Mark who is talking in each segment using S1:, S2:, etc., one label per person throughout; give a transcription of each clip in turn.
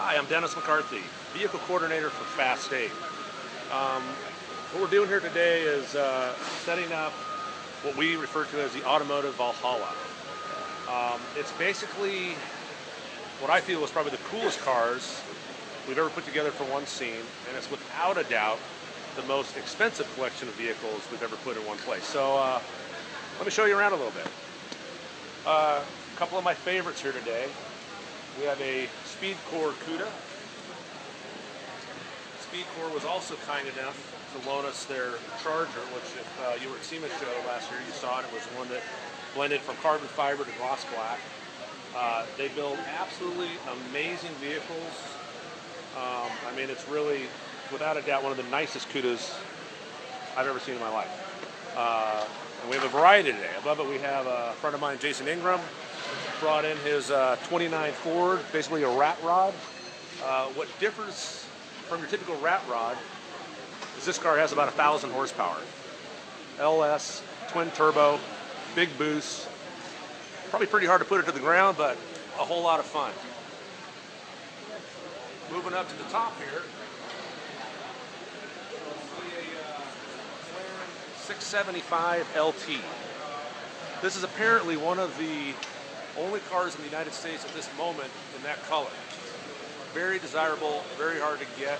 S1: Hi, I'm Dennis McCarthy, Vehicle Coordinator for Fast 8. What we're doing here today is setting up what we refer to as the Automotive Valhalla. It's basically what I feel is probably the coolest cars we've ever put together for one scene, and it's without a doubt the most expensive collection of vehicles we've ever put in one place. So let me show you around a little bit. A couple of my favorites here today. We have a Speedcore Cuda. Speedcore was also kind enough to loan us their Charger, which if you were at SEMA show last year, you saw it. It was one that blended from carbon fiber to gloss black. They build absolutely amazing vehicles. I mean, it's really, without a doubt, one of the nicest Cudas I've ever seen in my life. And we have a variety today. Above it, we have a friend of mine, Jason Ingram, brought in his 29 Ford, basically a rat rod. What differs from your typical rat rod is this car has about 1,000 horsepower. LS, twin turbo, big boost. Probably pretty hard to put it to the ground, but a whole lot of fun. Moving up to the top here, see a Laren 675 LT. This is apparently one of the only cars in the United States at this moment in that color. Very desirable, very hard to get,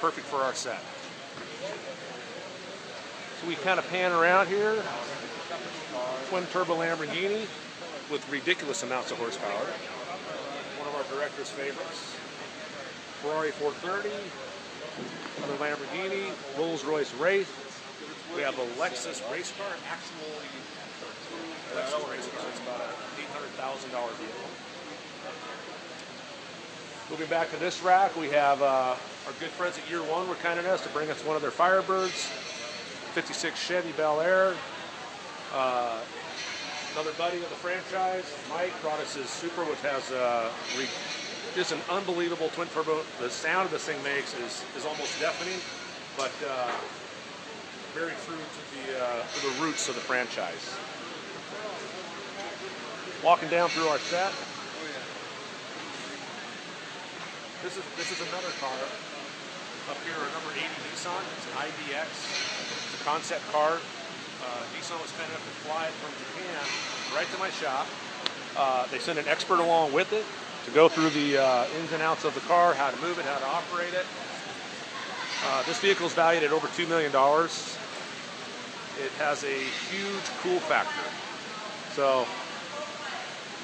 S1: perfect for our set. So we kind of pan around here. Twin turbo Lamborghini with ridiculous amounts of horsepower. One of our director's favorites. Ferrari 430, another Lamborghini, Rolls-Royce Wraith. We have a Lexus race car, actually Lexus race car. It's about an $800,000 vehicle. Moving back to this rack, we have our good friends at Year One were kind enough to bring us one of their Firebirds, 56 Chevy Bel Air. Another buddy of the franchise, Mike, brought us his Super, which has just an unbelievable twin turbo. The sound this thing makes is almost deafening, but very true to the roots of the franchise. Walking down through our set. This is another car up here, a number 80 Nissan. It's an IDX. It's a concept car. Nissan was kind enough to fly it from Japan right to my shop. They sent an expert along with it to go through the ins and outs of the car, how to move it, how to operate it. This vehicle is valued at over $2 million. It has a huge cool factor. So,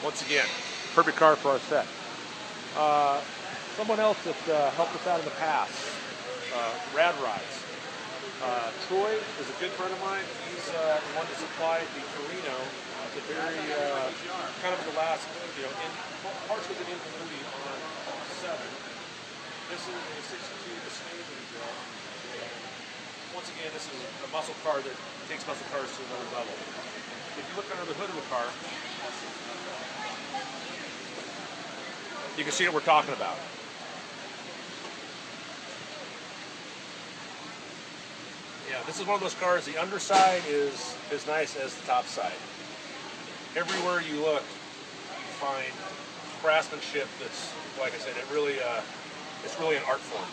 S1: once again, perfect car for our set. Someone else that helped us out in the past, Rad Rides. Troy is a good friend of mine. He's the one that supplied the Torino, the very kind of the last, partially the ingenuity on 7. This is a 62 Distinguished drill. Once again, this is a muscle car that takes muscle cars to another level. If you look under the hood of the car, you can see what we're talking about. Yeah, this is one of those cars, the underside is as nice as the top side. Everywhere you look, you find craftsmanship that's, like I said, it's really an art form.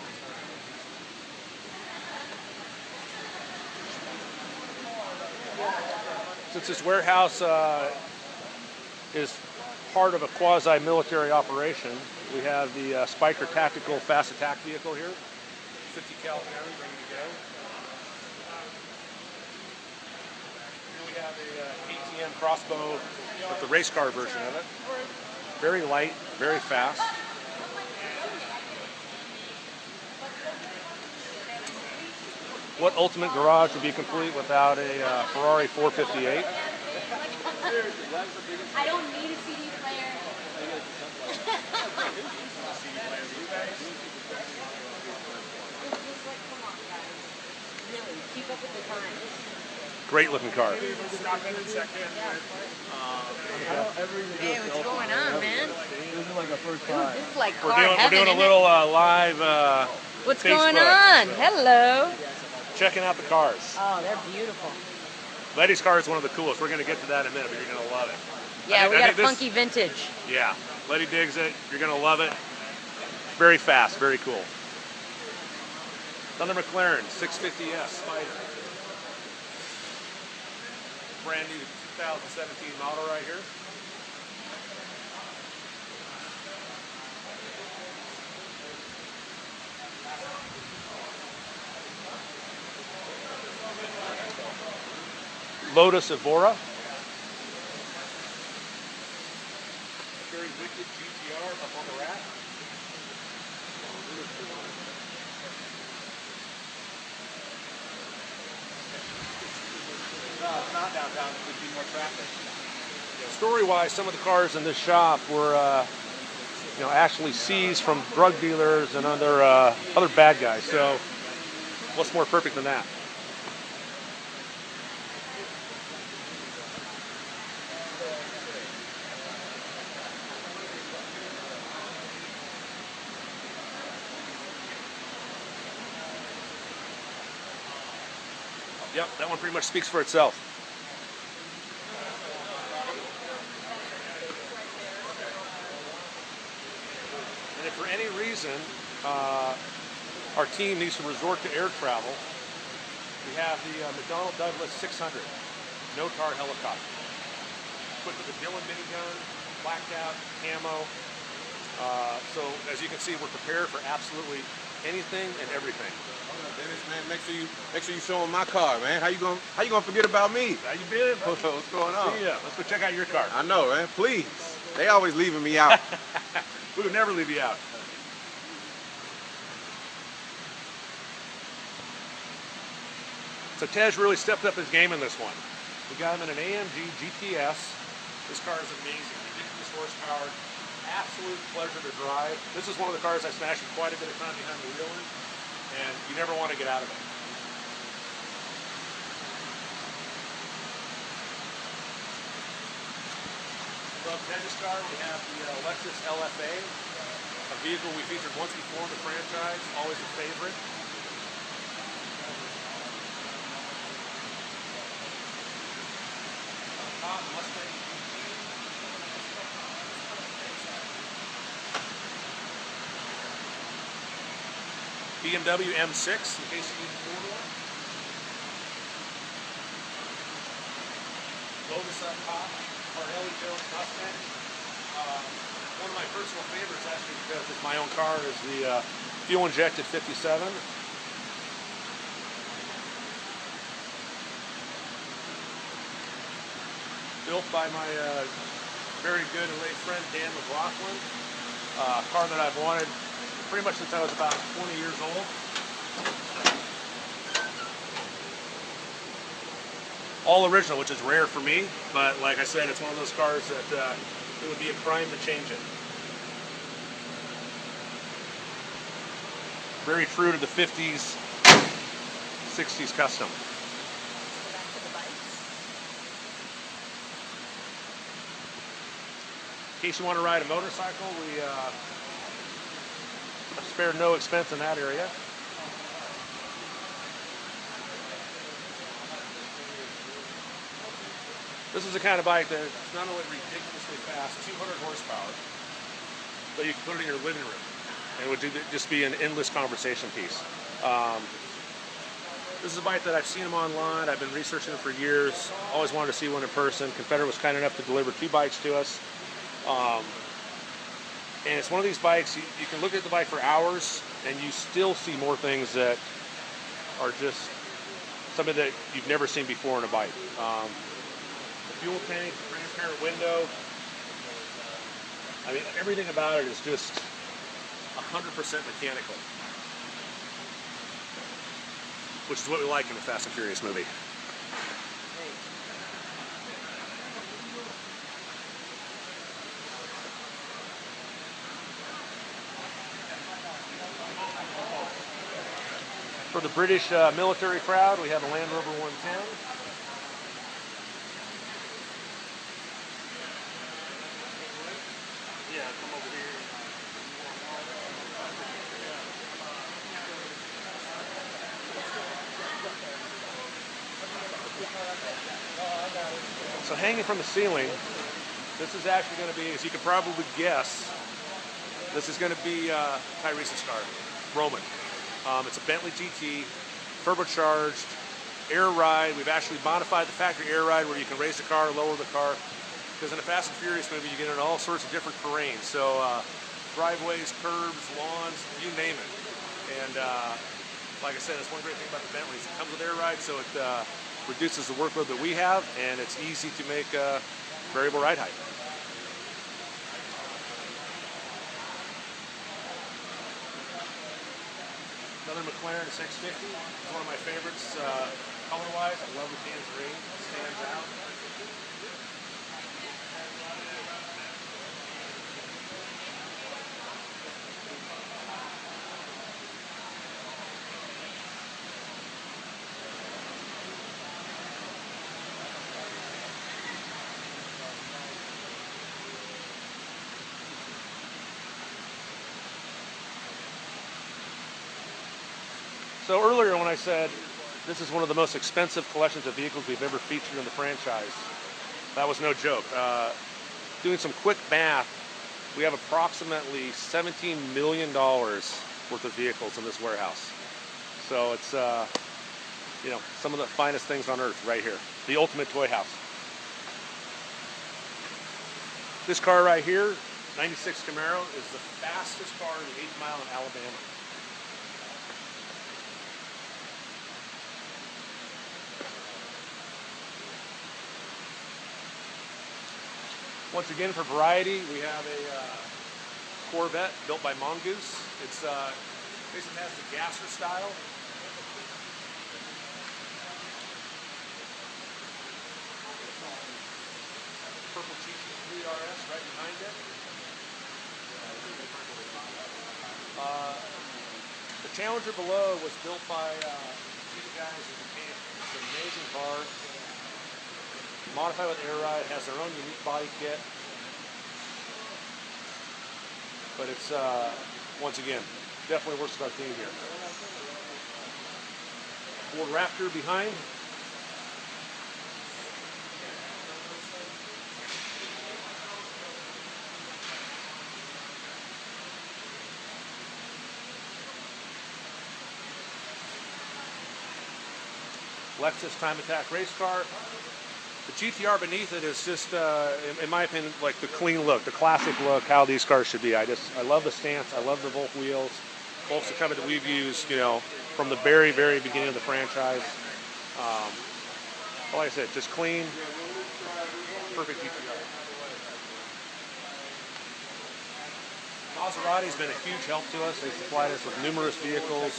S1: Since this warehouse is part of a quasi-military operation, we have the Spiker Tactical Fast Attack vehicle here. 50 cal round, ready to go. Here we have a KTM crossbow with the race car version of it. Very light, very fast. What ultimate garage would be complete without a Ferrari 458?
S2: I don't need a CD player. Come on, guys. Really, keep up with the time.
S1: Great looking car.
S2: Hey, what's going on, man?
S3: This is like a first time.
S2: This is like car
S1: We're doing a little live
S2: What's
S1: Facebook.
S2: going on? Hello.
S1: Checking out the cars.
S2: Oh, they're beautiful.
S1: Letty's car is one of the coolest. We're going to get to that in a minute, but you're going to love it.
S2: Yeah, we got a
S1: this,
S2: funky vintage.
S1: Yeah, Letty digs it. You're going to love it. Very fast, very cool. Another McLaren 650S Spider. Brand new 2017 model right here. Lotus Evora. Very wicked GTR up on the rack.
S3: No, it's not downtown. There'd be more traffic.
S1: Yeah, story-wise, some of the cars in this shop were, actually seized from drug dealers and other bad guys. So, what's more perfect than that? Yep, that one pretty much speaks for itself. And if for any reason our team needs to resort to air travel, we have the McDonnell Douglas 600, no-tar helicopter. Equipped with a Dillon minigun, blacked out, camo. So as you can see, we're prepared for absolutely anything and everything.
S4: Dennis, man, make sure you show them my car, man. How you gonna forget about me?
S1: How you been?
S4: What's going on?
S1: See ya. Let's go check out your car.
S4: I know, man. Please. They always leaving me out.
S1: We would never leave you out. So Tej really stepped up his game in this one. We got him in an AMG GTS. This car is amazing. Ridiculous horsepower. Absolute pleasure to drive. This is one of the cars I smashed quite a bit of time behind the wheel in, and you never want to get out of it. From Tej's car, we have the Lexus LFA, a vehicle we featured once before in the franchise, always a favorite. Top Mustang Bmw M6, in case you need a four-door. Lotus up top, Harley Jones Mustang. One of my personal favorites, actually, because it's my own car, is the fuel-injected 57. Built by my very good and late friend Dan McLaughlin. A car that I've wanted pretty much since I was about 20 years old. All original, which is rare for me, but like I said, it's one of those cars that it would be a crime to change it. Very true to the 50s, 60s custom. In case you want to ride a motorcycle, we spared no expense in that area. This is the kind of bike that's not only ridiculously fast, 200 horsepower, but you can put it in your living room and it would just be an endless conversation piece. This is a bike that I've seen them online. I've been researching them for years. Always wanted to see one in person. Confederate was kind enough to deliver 2 bikes to us. And it's one of these bikes, you can look at the bike for hours and you still see more things that are just something that you've never seen before in a bike. The fuel tank, the transparent window, I mean, everything about it is just 100% mechanical, which is what we like in the Fast and Furious movie. For the British military crowd, we have a Land Rover 110. Yeah, come over here. So hanging from the ceiling, this is actually going to be, as you can probably guess, This is going to be Tyrese's car, Roman. It's a Bentley GT, turbocharged, air ride. We've actually modified the factory air ride where you can raise the car, lower the car. Because in a Fast and Furious movie, you get in all sorts of different terrains. So driveways, curbs, lawns, you name it. And like I said, that's one great thing about the Bentleys. It comes with air ride, so it reduces the workload that we have, and it's easy to make variable ride height. Another McLaren 650. It's one of my favorites color-wise. I love the tangerine. It stands out. So earlier when I said this is one of the most expensive collections of vehicles we've ever featured in the franchise, that was no joke. Doing some quick math, we have approximately $17 million worth of vehicles in this warehouse. So it's you know, some of the finest things on earth right here. The ultimate toy house. This car right here, 96 Camaro, is the fastest car in the 8th mile in Alabama. Once again, for variety, we have a Corvette built by Mongoose. It's basically has the gasser style. Purple GT3 RS right behind it. The Challenger below was built by two guys in Japan. It's an amazing car. Modified with air ride, has their own unique body kit. But it's, once again, definitely works with our theme here. Ford Raptor behind. Lexus Time Attack race car. The GTR beneath it is just, in my opinion, like the clean look, the classic look, how these cars should be. I love the stance. I love the Volk wheels. Volk's the company that we've used, you know, from the very, very beginning of the franchise. Like I said, just clean, perfect GTR. Maserati's been a huge help to us. They supplied us with numerous vehicles.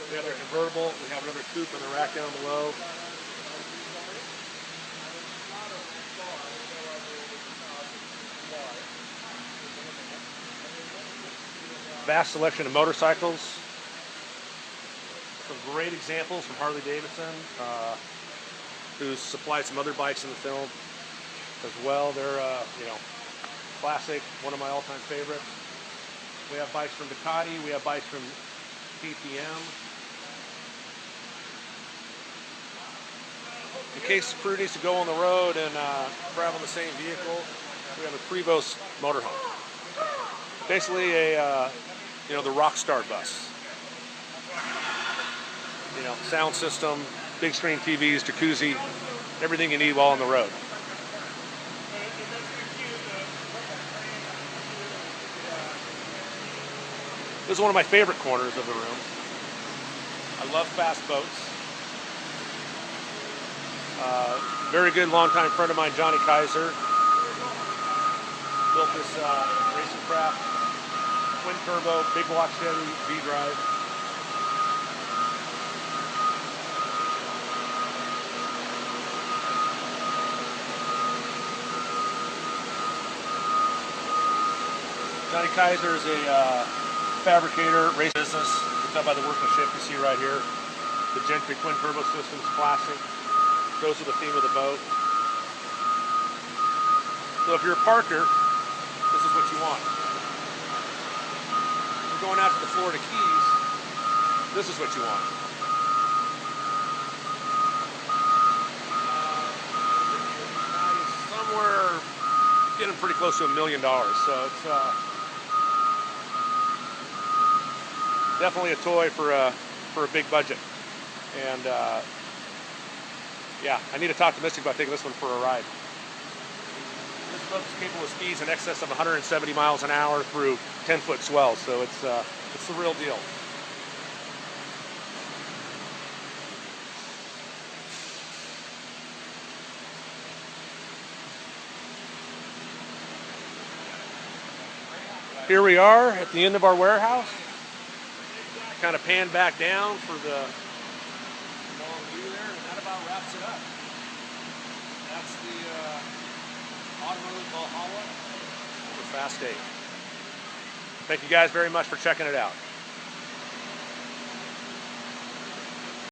S1: We have their convertible. We have another coupe in the rack down below. Vast selection of motorcycles. Some great examples from Harley Davidson, who's supplied some other bikes in the film as well. They're, you know, classic, one of my all-time favorites. We have bikes from Ducati. We have bikes from KTM. In case the crew needs to go on the road and travel in the same vehicle, we have a Prevost motorhome. Basically a, you know, the rock star bus. You know, sound system, big screen TVs, jacuzzi, everything you need while on the road. This is one of my favorite corners of the room. I love fast boats. Very good longtime friend of mine, Johnny Kaiser, built this racing craft, twin turbo, big block Chevy, V-drive. Johnny Kaiser is a fabricator, race business. You can tell by the workmanship you see right here. The Gentry twin turbo system's classic. Goes with the theme of the boat. So if you're a parker, this is what you want. If you're going out to the Florida Keys, this is what you want. Somewhere getting pretty close to $1 million. So it's definitely a toy for a big budget. And yeah, I need to talk to Mystic about taking this one for a ride. This boat is capable of speeds in excess of 170 miles an hour through 10-foot swells, so it's the real deal. Here we are at the end of our warehouse. Kind of pan back down for the long view there, and that about wraps it up. That's the Automotive Valhalla, the Fast 8. Thank you guys very much for checking it out.